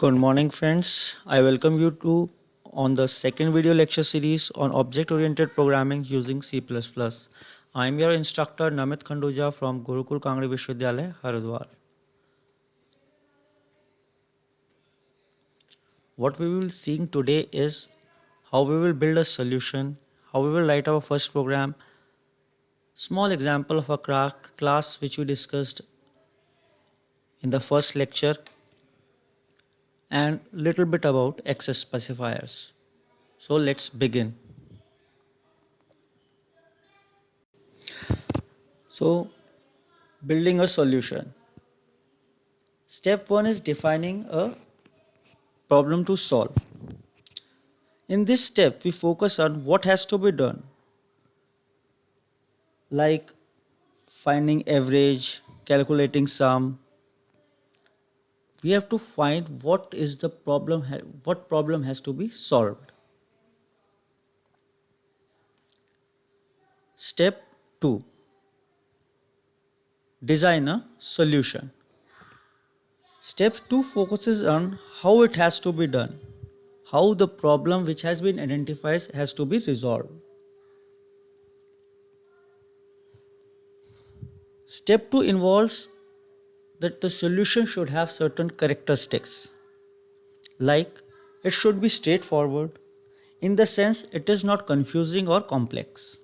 Good morning, friends. I welcome you to on the second video lecture series on object-oriented programming using C++. I am your instructor Namit Khanduja from Gurukul Kangri Vishwavidyalaya, Haridwar. What we will be seeing today is how we will build a solution, how we will write our first program, small example of a class which we discussed in the first lecture, and little bit about access specifiers. So let's begin. So building a solution. Step 1 is defining a problem to solve. In this step, we focus on what has to be done, like finding average, calculating sum. We have to find what is the problem, what problem has to be solved. Step 2, design a solution. Step 2 focuses on how it has to be done, how the problem which has been identified has to be resolved. Step 2 involves that the solution should have certain characteristics, like it should be straightforward in the sense it is not confusing or complex.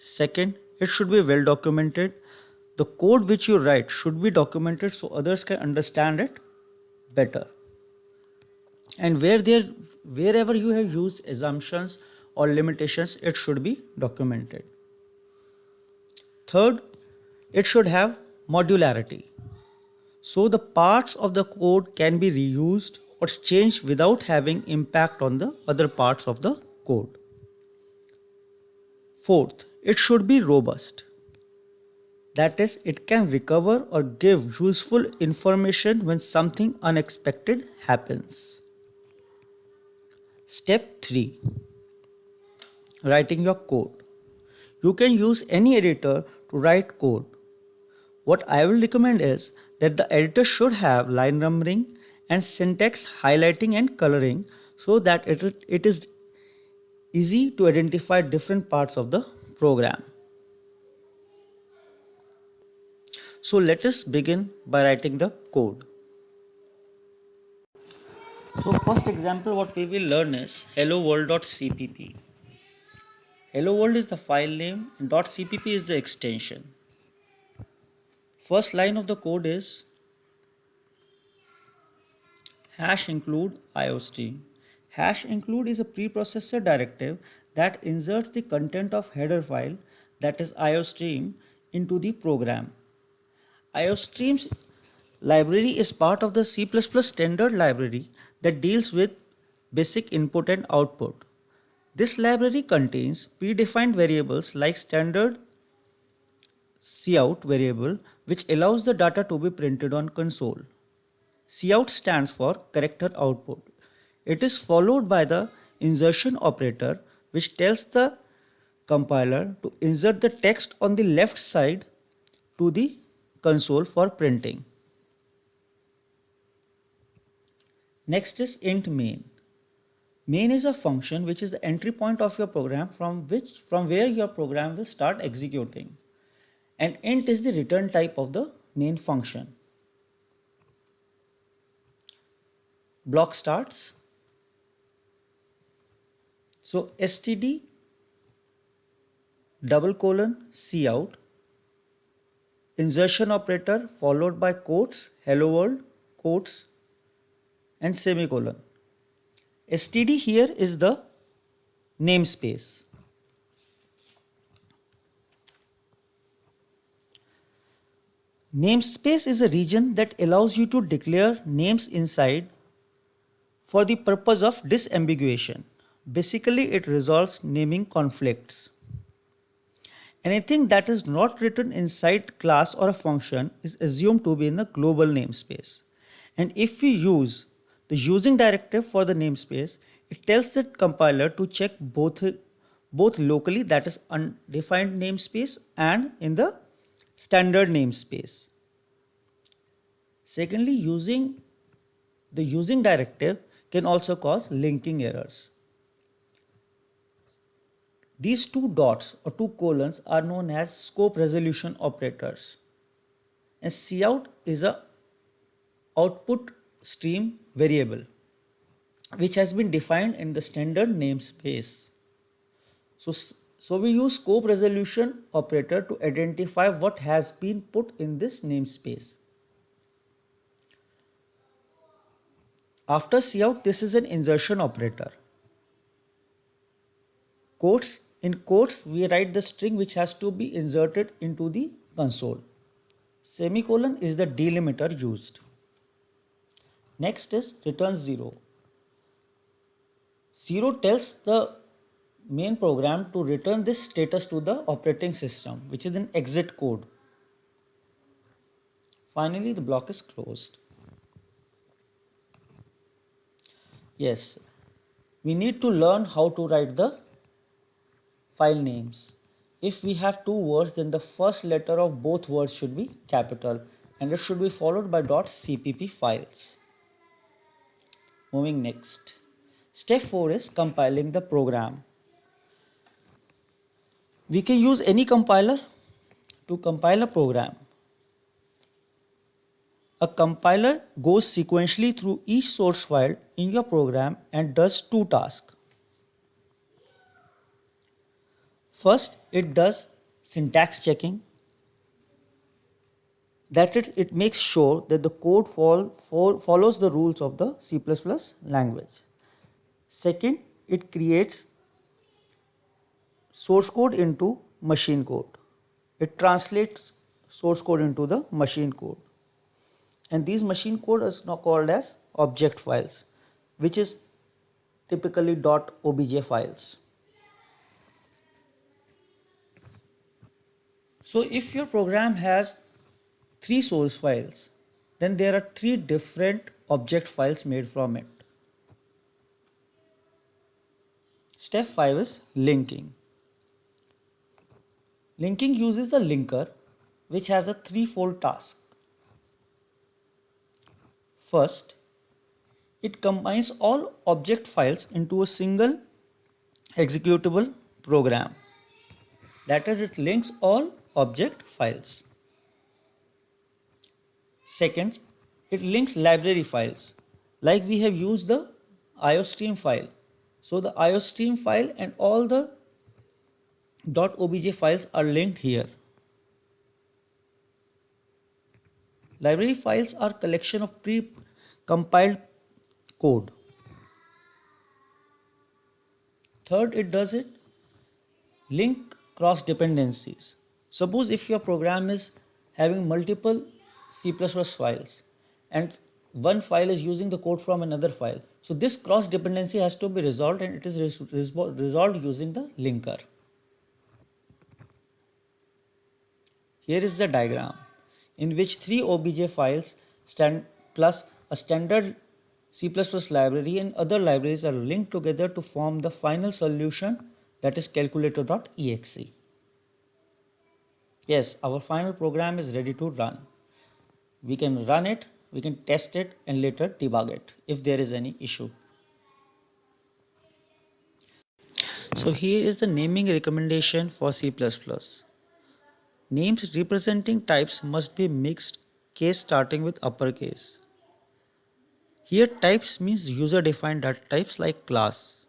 Second, it should be well documented. The code which you write should be documented so others can understand it better. And wherever you have used assumptions or limitations, it should be documented. Third, it should have modularity. So the parts of the code can be reused or changed without having impact on the other parts of the code. Fourth, it should be robust. That is, it can recover or give useful information when something unexpected happens. Step 3, writing your code. You can use any editor to write code. What I will recommend is that the editor should have line numbering and syntax highlighting and coloring so that it is easy to identify different parts of the program. So let us begin by writing the code. So first example what we will learn is hello world.cpp. Hello world is the file name and .cpp is the extension. First line of the code is hash include iostream. Hash include is a preprocessor directive that inserts the content of header file, that is iostream, into the program. iostream's library is part of the C++ standard library that deals with basic input and output. This library contains predefined variables like standard cout variable, which allows the data to be printed on console. Cout stands for character output. It is followed by the insertion operator, which tells the compiler to insert the text on the left side to the console for printing. Next is int main. Main is a function which is the entry point of your program from where your program will start executing. And int is the return type of the main function. Block starts. So std double colon cout, insertion operator followed by quotes, hello world, quotes and semicolon. Std here is the namespace. Namespace is a region that allows you to declare names inside for the purpose of disambiguation. Basically, it resolves naming conflicts. Anything that is not written inside class or a function is assumed to be in the global namespace. And if we use the using directive for the namespace, it tells the compiler to check both locally, that is undefined namespace, and in the standard namespace. Secondly, using The using directive can also cause linking errors. These two dots or two colons are known as scope resolution operators. And cout is a output stream variable which has been defined in the standard namespace. So we use scope resolution operator to identify what has been put in this namespace. After cout, this is an insertion operator. Quotes, in quotes, we write the string which has to be inserted into the console. Semicolon is the delimiter used. Next is return 0. 0 tells the main program to return this status to the operating system, which is an exit code. Finally, the block is closed. Yes, we need to learn how to write the file names. If we have two words, then the first letter of both words should be capital and it should be followed by .cpp files. Moving next. Step 4 is compiling the program. We can use any compiler to compile a program. A compiler goes sequentially through each source file in your program and does two tasks. First, it does syntax checking. That is, it makes sure that the code follows the rules of the C++ language. Second, it creates source code into machine code. It translates source code into the machine code. And these machine code is now called as object files, which is typically .obj files. So if your program has 3 source files, then there are 3 different object files made from it. Step 5 is linking. Linking uses a linker which has a threefold task. First, it combines all object files into a single executable program. That is, it links all object files. Second, it links library files. Like we have used the iostream file. So the iostream file and all the .obj files are linked here. Library files are collection of pre-compiled code. Third, it does it link cross dependencies. Suppose if your program is having multiple C++ files and one file is using the code from another file. So this cross dependency has to be resolved and it is resolved using the linker. Here is the diagram in which 3 obj files plus a standard C++ library and other libraries are linked together to form the final solution, that is calculator.exe. Yes, our final program is ready to run. We can run it, we can test it and later debug it if there is any issue. So here is the naming recommendation for C++. Names representing types must be mixed case starting with uppercase. Here types means user defined data types like class.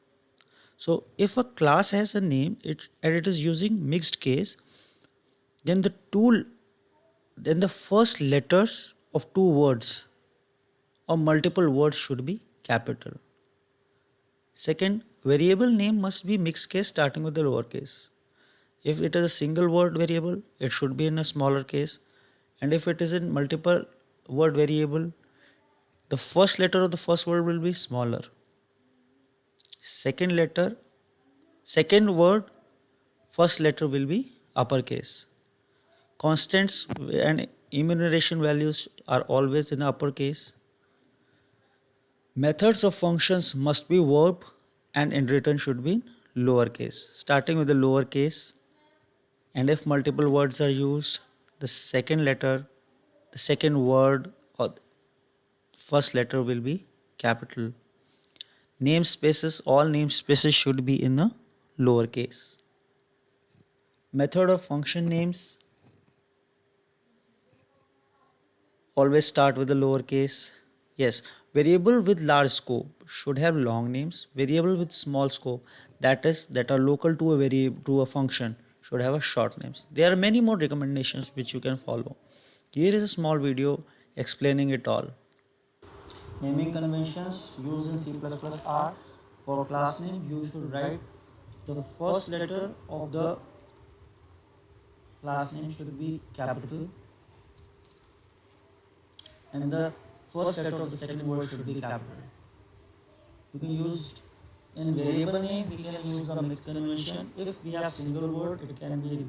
So if a class has a name and it is using mixed case, then the first letters of two words or multiple words should be capital. Second, variable name must be mixed case starting with the lowercase. If it is a single word variable, it should be in a smaller case. And if it is in multiple word variable, the first letter of the first word will be smaller. Second word, first letter will be uppercase. Constants and enumeration values are always in uppercase. Methods of functions must be verb and in return should be in lowercase, starting with the lowercase. And if multiple words are used, the second letter, the second word or first letter will be capital. Namespaces, all namespaces should be in a lowercase. Method or function names always start with a lowercase. Yes, variable with large scope should have long names. Variable with small scope, that is, that are local to a variable to a function, should have a short names. There are many more recommendations which you can follow. Here is a small video explaining it all. Naming conventions used in C++ are: for class name you should write the first letter of the class name should be capital, and the first letter of the second word should be capital. You can use in variable name, we can use the mixed convention. If we have single word, it can be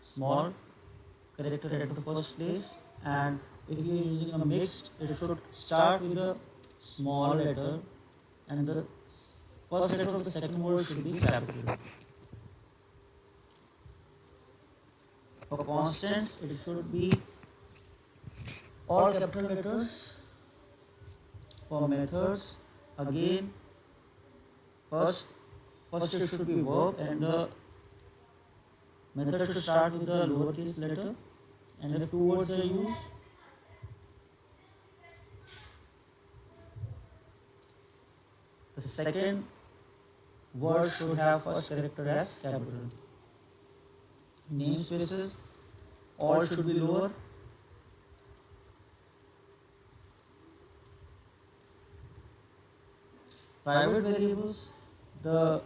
small character at the first place, and if you are using a mixed, it should start with a small letter, and the first letter of the second word should be capital. For constants, it should be all capital letters. For methods, again, first it should be verb, and the method should start with the lowercase letter, and if two words are used, the second word should have first character as capital. Namespaces, all should be lower. Private variables, the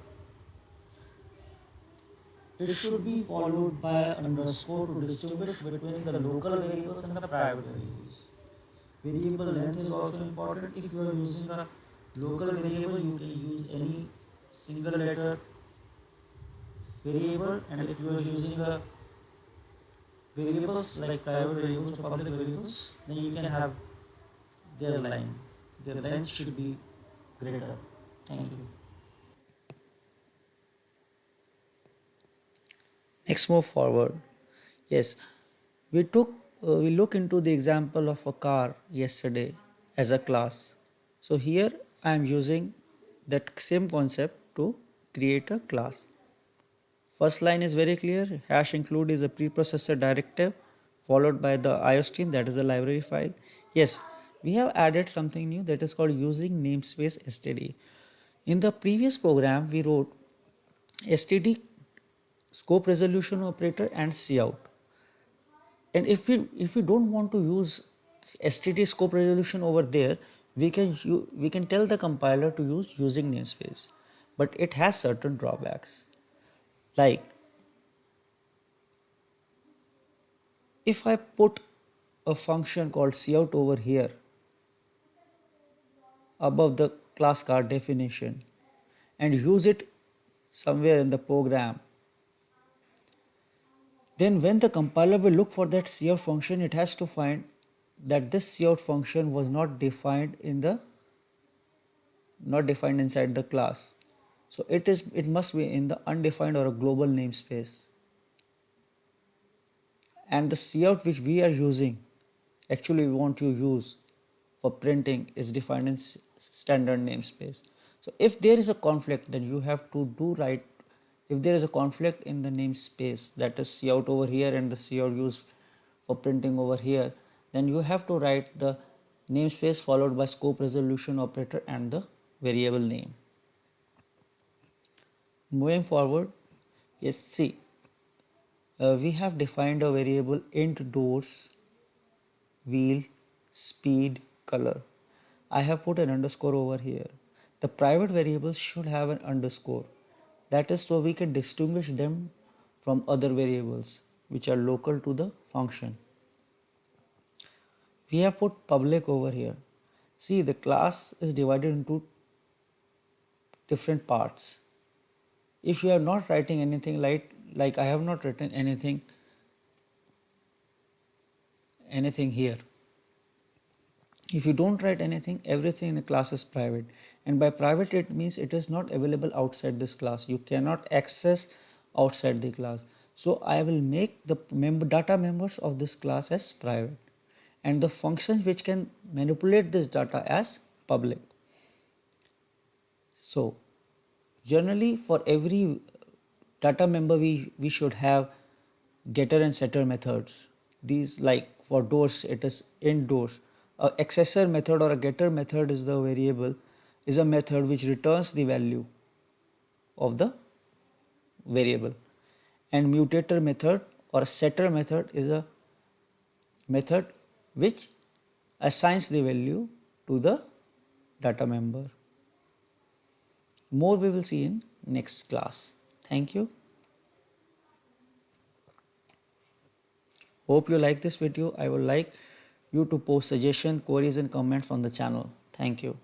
it should be followed by underscore to distinguish between the local variables and the private variables. Variable length is also important. If you are using a local variable, you can use any single letter variable, and if you are using a variables like private variables or public variables, then you can have their line. Their length should be greater. Thank you. Next, move forward. Yes, we took we look into the example of a car yesterday as a class. So here I am using that same concept to create a class. First line is very clear. Hash include is a preprocessor directive followed by the iostream, that is the library file. Yes, we have added something new that is called using namespace std. In the previous program we wrote std scope resolution operator and cout. And if we don't want to use std scope resolution over there, we can tell the compiler to use using namespace, but it has certain drawbacks. Like, if I put a function called cout over here above the class card definition and use it somewhere in the program, then when the compiler will look for that cout function, it has to find that this cout function was not defined inside the class. So it must be in the undefined or a global namespace. And the cout which we are using, actually we want to use for printing, is defined in standard namespace. So if there is a conflict, then you have to do right. If there is a conflict in the namespace, that is cout over here and the cout used for printing over here, then you have to write the namespace followed by scope resolution operator and the variable name. Moving forward, yes, see, we have defined a variable int doors, wheel, speed, color. I have put an underscore over here. The private variables should have an underscore. That is so we can distinguish them from other variables which are local to the function. We have put public over here. See, the class is divided into different parts. If you are not writing anything like I have not written anything here. If you don't write anything, everything in the class is private, and by private it means it is not available outside this class. You cannot access outside the class. So I will make the data members of this class as private, and the functions which can manipulate this data as public. So generally for every data member we should have getter and setter methods. These, like for doors it is indoors. A accessor method or a getter method is the variable, is a method which returns the value of the variable, and mutator method or setter method is a method which assigns the value to the data member. More we will see in next class. Thank you. Hope you like this video. I would like you to post suggestions, queries and comments on the channel. Thank you.